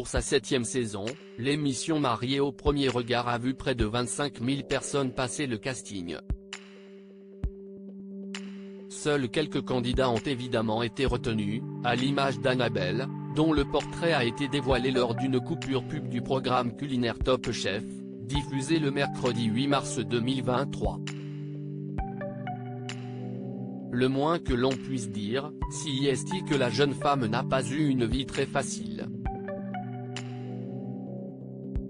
Pour sa 7e saison, l'émission Mariés au premier regard a vu près de 25 000 personnes passer le casting. Seuls quelques candidats ont évidemment été retenus, à l'image d'Annabelle, dont le portrait a été dévoilé lors d'une coupure pub du programme culinaire Top Chef, diffusé le mercredi 8 mars 2023. Le moins que l'on puisse dire, c'est que la jeune femme n'a pas eu une vie très facile.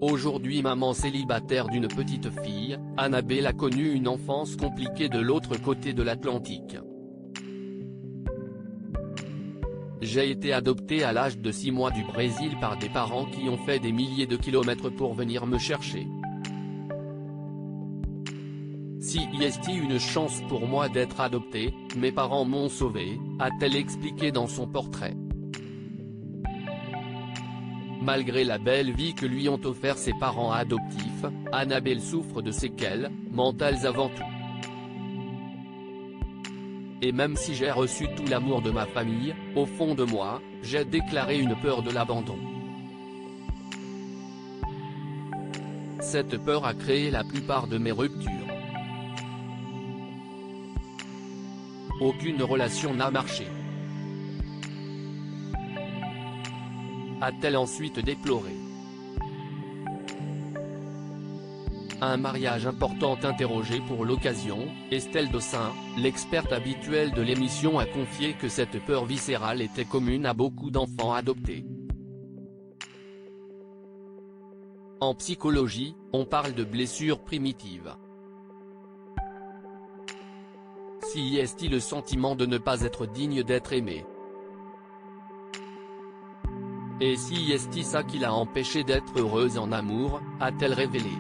Aujourd'hui maman célibataire d'une petite fille, Annabelle a connu une enfance compliquée de l'autre côté de l'Atlantique. J'ai été adoptée à l'âge de 6 mois du Brésil par des parents qui ont fait des milliers de kilomètres pour venir me chercher. C'est une chance pour moi d'être adoptée, mes parents m'ont sauvée, a-t-elle expliqué dans son portrait. Malgré la belle vie que lui ont offert ses parents adoptifs, Annabelle souffre de séquelles mentales avant tout. Et même si j'ai reçu tout l'amour de ma famille, au fond de moi, j'ai déclaré une peur de l'abandon. Cette peur a créé la plupart de mes ruptures. Aucune relation n'a marché, a-t-elle ensuite déploré. Un mariage important interrogé pour l'occasion, Estelle Dossin, l'experte habituelle de l'émission a confié que cette peur viscérale était commune à beaucoup d'enfants adoptés. En psychologie, on parle de blessure primitive. C'est le sentiment de ne pas être digne d'être aimé. Et c'est ça qui l'a empêchée d'être heureuse en amour, a-t-elle révélé.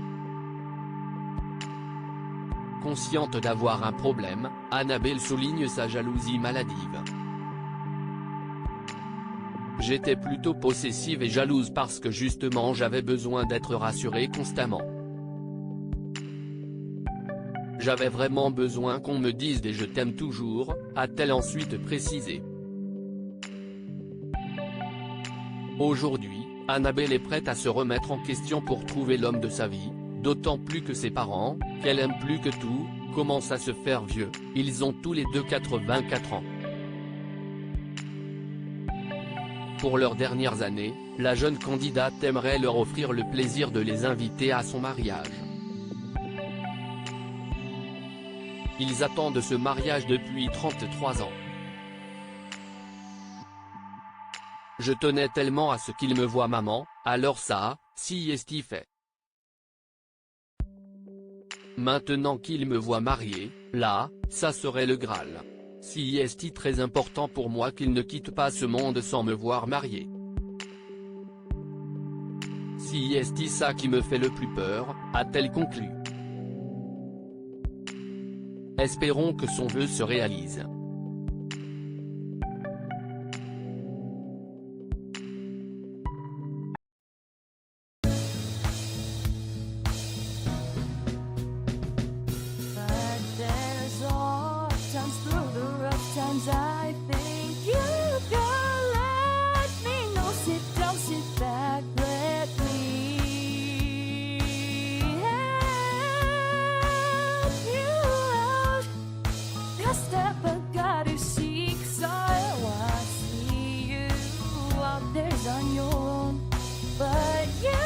Consciente d'avoir un problème, Annabelle souligne sa jalousie maladive. J'étais plutôt possessive et jalouse parce que justement j'avais besoin d'être rassurée constamment. J'avais vraiment besoin qu'on me dise des « je t'aime toujours », a-t-elle ensuite précisé. Aujourd'hui, Annabelle est prête à se remettre en question pour trouver l'homme de sa vie, d'autant plus que ses parents, qu'elle aime plus que tout, commencent à se faire vieux, ils ont tous les deux 84 ans. Pour leurs dernières années, la jeune candidate aimerait leur offrir le plaisir de les inviter à son mariage. Ils attendent ce mariage depuis 33 ans. Je tenais tellement à ce qu'il me voie maman, alors ça, c'est fait. Maintenant qu'il me voit marié, là, ça serait le Graal. C'est très important pour moi qu'il ne quitte pas ce monde sans me voir marié. C'est ça qui me fait le plus peur, a-t-elle conclu. Espérons que son vœu se réalise. I think you can let me know. Sit down, sit back, let me help you out. A step I gotta seek, so I see you out there on your own, but yeah.